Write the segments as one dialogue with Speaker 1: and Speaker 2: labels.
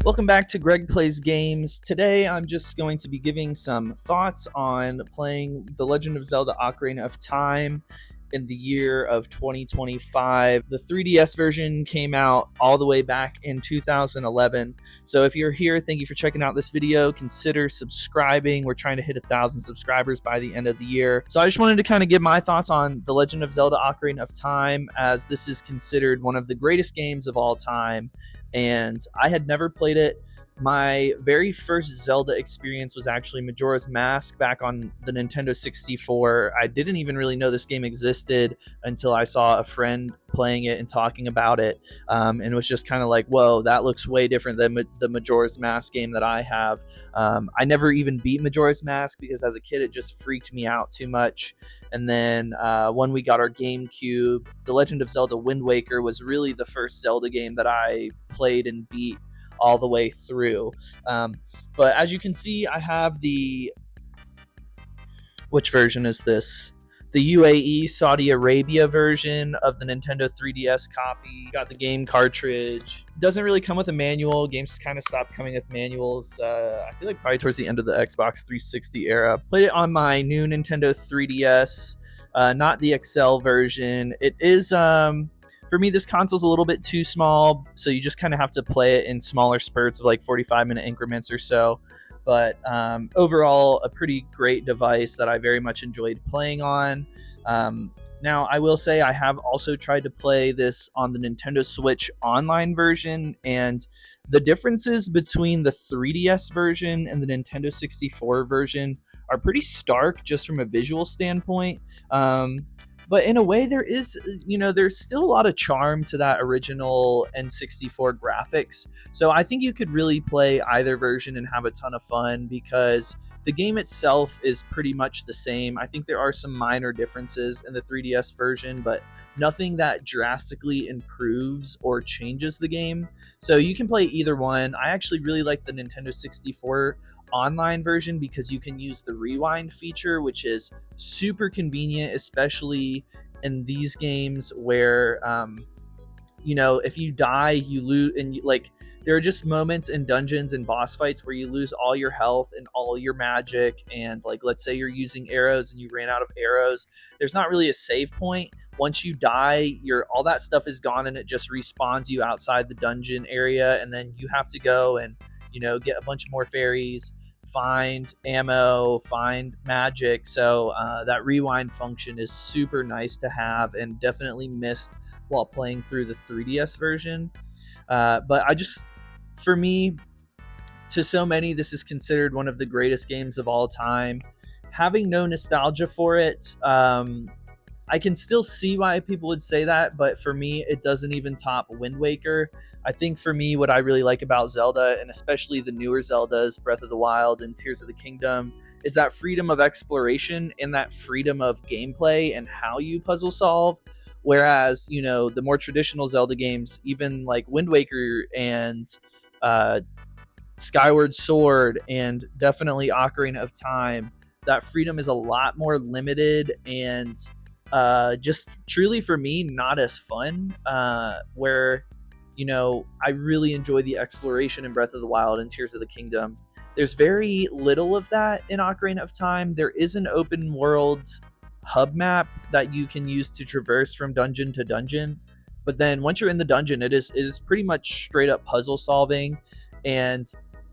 Speaker 1: Welcome back to Greg Plays Games. Today I'm just going to be giving some thoughts on playing The Legend of Zelda Ocarina of Time in the year of 2025. The 3DS version came out all the way back in 2011. So if you're here, thank you for checking out this video. Consider subscribing. We're trying to hit 1,000 subscribers by the end of the year. So I just wanted to kind of give my thoughts on The Legend of Zelda Ocarina of Time, as this is considered one of the greatest games of all time. And I had never played it. My very first Zelda experience was actually Majora's Mask back on the Nintendo 64. I didn't even really know this game existed until I saw a friend playing it and talking about it. And it was just kind of like, whoa, that looks way different than the Majora's Mask game that I have. I never even beat Majora's Mask because as a kid it just freaked me out too much. And then when we got our GameCube, The Legend of Zelda Wind Waker was really the first Zelda game that I played and beat all the way through. But as you can see, I have which version is this? The UAE Saudi Arabia version of the Nintendo 3DS copy. Got the game cartridge. Doesn't really come with a manual. Games kind of stopped coming with manuals. I feel like probably towards the end of the Xbox 360 era. Played it on my new Nintendo 3DS, not the XL version. It is for me, this console's a little bit too small, so you just kind of have to play it in smaller spurts of like 45-minute increments or so. But overall, a pretty great device that I very much enjoyed playing on. Now, I will say I have also tried to play this on the Nintendo Switch online version, and the differences between the 3DS version and the Nintendo 64 version are pretty stark just from a visual standpoint. But in a way, there's still a lot of charm to that original N64 graphics. So I think you could really play either version and have a ton of fun because the game itself is pretty much the same. I think there are some minor differences in the 3DS version, but nothing that drastically improves or changes the game. So you can play either one. I actually really like the Nintendo 64 online version because you can use the rewind feature, which is super convenient, especially in these games where if you die, you lose, and there are just moments in dungeons and boss fights where you lose all your health and all your magic, and let's say you're using arrows and you ran out of arrows. There's not really a save point. Once you die, all that stuff is gone and it just respawns you outside the dungeon area, and then you have to go and get a bunch more fairies, find ammo, find magic. So that rewind function is super nice to have and definitely missed while playing through the 3DS version. But for me, to so many, this is considered one of the greatest games of all time. Having no nostalgia for it, I can still see why people would say that, but for me, it doesn't even top Wind Waker. I think for me, what I really like about Zelda, and especially the newer Zeldas, Breath of the Wild and Tears of the Kingdom, is that freedom of exploration and that freedom of gameplay and how you puzzle solve. Whereas, the more traditional Zelda games, even like Wind Waker and Skyward Sword and definitely Ocarina of Time, that freedom is a lot more limited and just truly for me not as fun, where I really enjoy the exploration in Breath of the Wild and Tears of the Kingdom. There's very little of that in Ocarina of Time. There is an open world hub map that you can use to traverse from dungeon to dungeon, but then once you're in the dungeon, it is pretty much straight up puzzle solving, and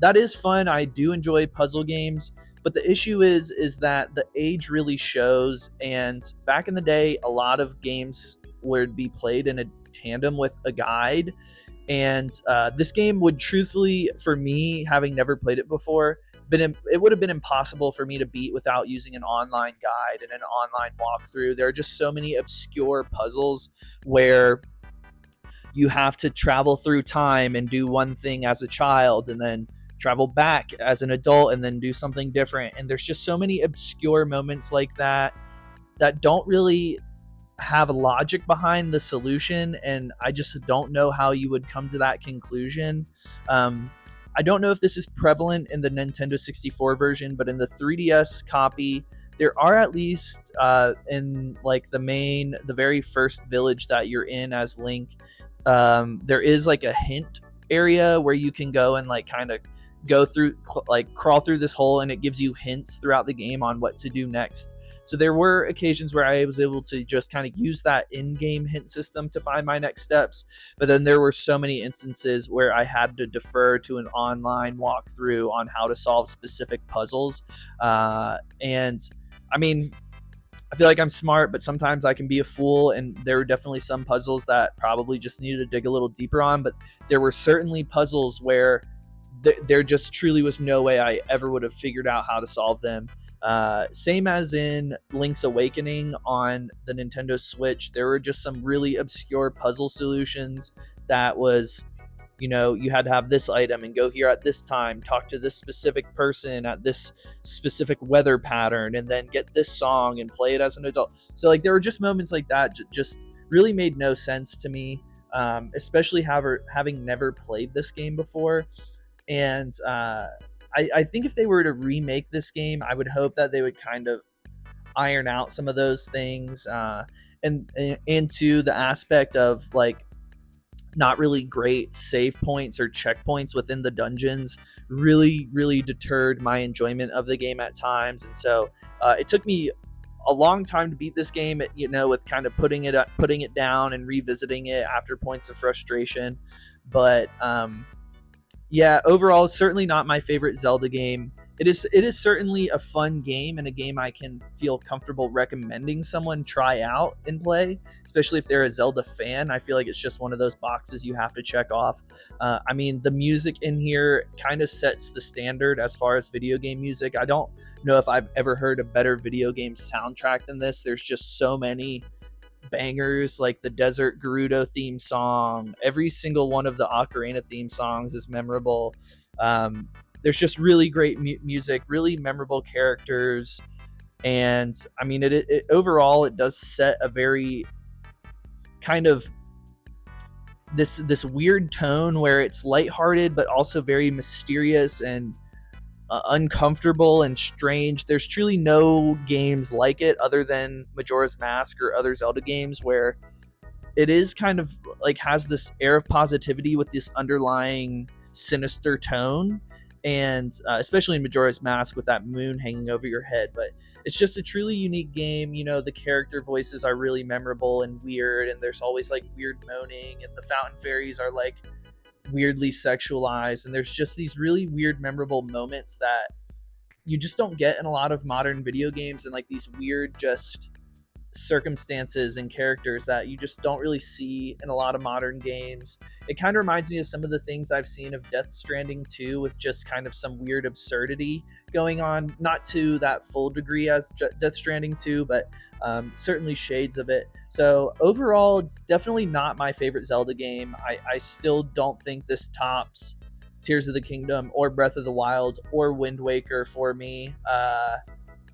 Speaker 1: that is fun. I do enjoy puzzle games, but the issue is that the age really shows, and back in the day, a lot of games would be played in a tandem with a guide, and this game would truthfully, for me, having never played it before, it would have been impossible for me to beat without using an online guide and an online walkthrough. There are just so many obscure puzzles where you have to travel through time and do one thing as a child and then travel back as an adult and then do something different. And there's just so many obscure moments like that don't really have logic behind the solution, and I just don't know how you would come to that conclusion. I don't know if this is prevalent in the Nintendo 64 version, but in the 3DS copy, there are at least in the very first village that you're in as Link, there is a hint area where you can go and like kind of go through, like crawl through this hole, and it gives you hints throughout the game on what to do next. So there were occasions where I was able to just kind of use that in-game hint system to find my next steps. But then there were so many instances where I had to defer to an online walkthrough on how to solve specific puzzles. And I mean, I feel like I'm smart, but sometimes I can be a fool. And there were definitely some puzzles that probably just needed to dig a little deeper on. But there were certainly puzzles where there just truly was no way I ever would have figured out how to solve them. Same as in Link's Awakening on the Nintendo Switch, there were just some really obscure puzzle solutions that was, you know, you had to have this item and go here at this time, talk to this specific person at this specific weather pattern, and then get this song and play it as an adult. So like there were just moments like that just really made no sense to me, especially having never played this game before. And I think if they were to remake this game, I would hope that they would kind of iron out some of those things, and into the aspect of like not really great save points or checkpoints within the dungeons really deterred my enjoyment of the game at times. And so it took me a long time to beat this game, you know, with kind of putting it down and revisiting it after points of frustration. But yeah, overall, certainly not my favorite Zelda game. It is certainly a fun game and a game I can feel comfortable recommending someone try out and play, especially if they're a Zelda fan. I feel like it's just one of those boxes you have to check off. I mean, the music in here kind of sets the standard as far as video game music. I don't know if I've ever heard a better video game soundtrack than this. There's just so many bangers, like the Desert Gerudo theme song. Every single one of the Ocarina theme songs is memorable. There's just really great music, really memorable characters, and I mean, it overall it does set a very kind of this weird tone where it's lighthearted but also very mysterious and uncomfortable and strange. There's truly no games like it other than Majora's Mask or other Zelda games where it is kind of like has this air of positivity with this underlying sinister tone. And especially in Majora's Mask with that moon hanging over your head. But it's just a truly unique game. You know, the character voices are really memorable and weird, and there's always like weird moaning, and the fountain fairies are like weirdly sexualized, and there's just these really weird memorable moments that you just don't get in a lot of modern video games, and like these weird just circumstances and characters that you just don't really see in a lot of modern games. It kind of reminds me of some of the things I've seen of Death Stranding 2, with just kind of some weird absurdity going on, not to that full degree as Death Stranding 2, but certainly shades of it. So overall, it's definitely not my favorite Zelda game. I still don't think this tops Tears of the Kingdom or Breath of the Wild or Wind Waker for me.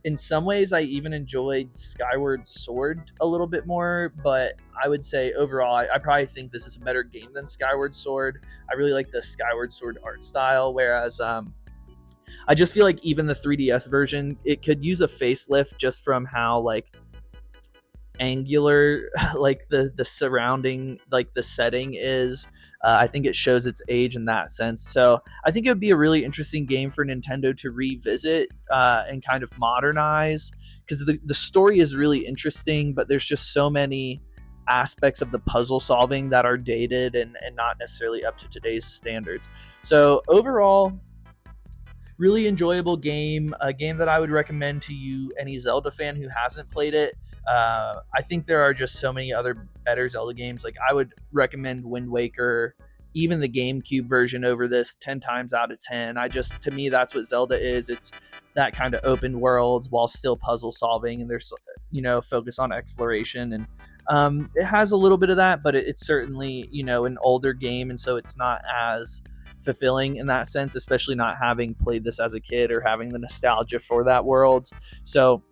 Speaker 1: In some ways, I even enjoyed Skyward Sword a little bit more, but I would say overall, I probably think this is a better game than Skyward Sword. I really like the Skyward Sword art style, whereas I just feel like even the 3DS version, it could use a facelift just from how like angular like the surrounding, like the setting is. I think it shows its age in that sense. So I think it would be a really interesting game for Nintendo to revisit and kind of modernize, because the story is really interesting, but there's just so many aspects of the puzzle solving that are dated and not necessarily up to today's standards. So overall, really enjoyable game, a game that I would recommend to you, any Zelda fan who hasn't played it. I think there are just so many other better Zelda games. Like I would recommend Wind Waker, even the GameCube version over this 10 times out of 10. To me, that's what Zelda is. It's that kind of open world while still puzzle solving, and there's, you know, focus on exploration, and it has a little bit of that, but it's certainly, you know, an older game, and so it's not as fulfilling in that sense, especially not having played this as a kid or having the nostalgia for that world. So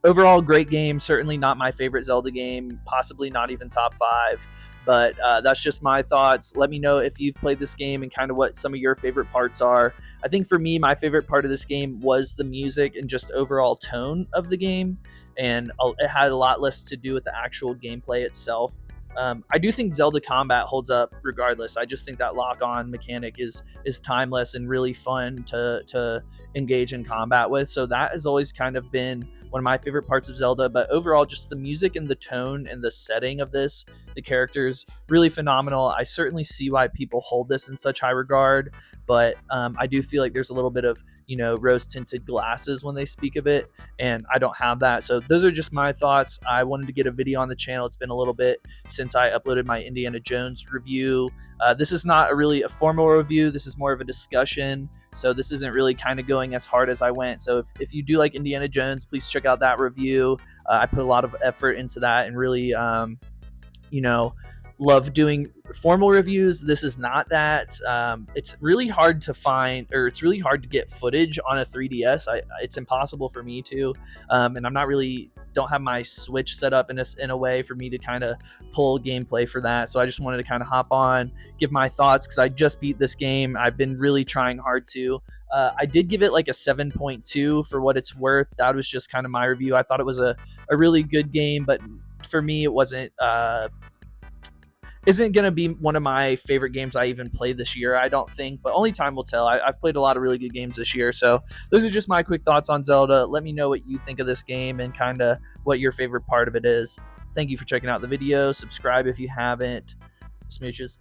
Speaker 1: overall, great game. Certainly not my favorite Zelda game, possibly not even top 5, but that's just my thoughts. Let me know if you've played this game and kind of what some of your favorite parts are. I think for me, my favorite part of this game was the music and just overall tone of the game, and it had a lot less to do with the actual gameplay itself. I do think Zelda combat holds up regardless. I just think that lock-on mechanic is timeless and really fun to engage in combat with. So that has always kind of been one of my favorite parts of Zelda. But overall, just the music and the tone and the setting of this, the characters, really phenomenal. I certainly see why people hold this in such high regard, but I do feel like there's a little bit of, rose tinted glasses when they speak of it, and I don't have that. So those are just my thoughts. I wanted to get a video on the channel. It's been a little bit since I uploaded my Indiana Jones review. This is not really a formal review. This is more of a discussion. So this isn't really kind of going as hard as I went. So if you do like Indiana Jones, please check out that review. I put a lot of effort into that and really, love doing formal reviews. This is not that. It's really hard to find, or it's really hard to get footage on a 3DS. It's impossible for me to, and I'm not really, don't have my Switch set up in a way for me to kind of pull gameplay for that. So I just wanted to kind of hop on, give my thoughts, because I just beat this game. I've been really trying hard to. I did give it like a 7.2 for what it's worth. That was just kind of my review. I thought it was a really good game, but for me, it wasn't, isn't going to be one of my favorite games I even played this year, I don't think, but only time will tell. I've played a lot of really good games this year, so those are just my quick thoughts on Zelda. Let me know what you think of this game and kind of what your favorite part of it is. Thank you for checking out the video. Subscribe if you haven't. Smooches.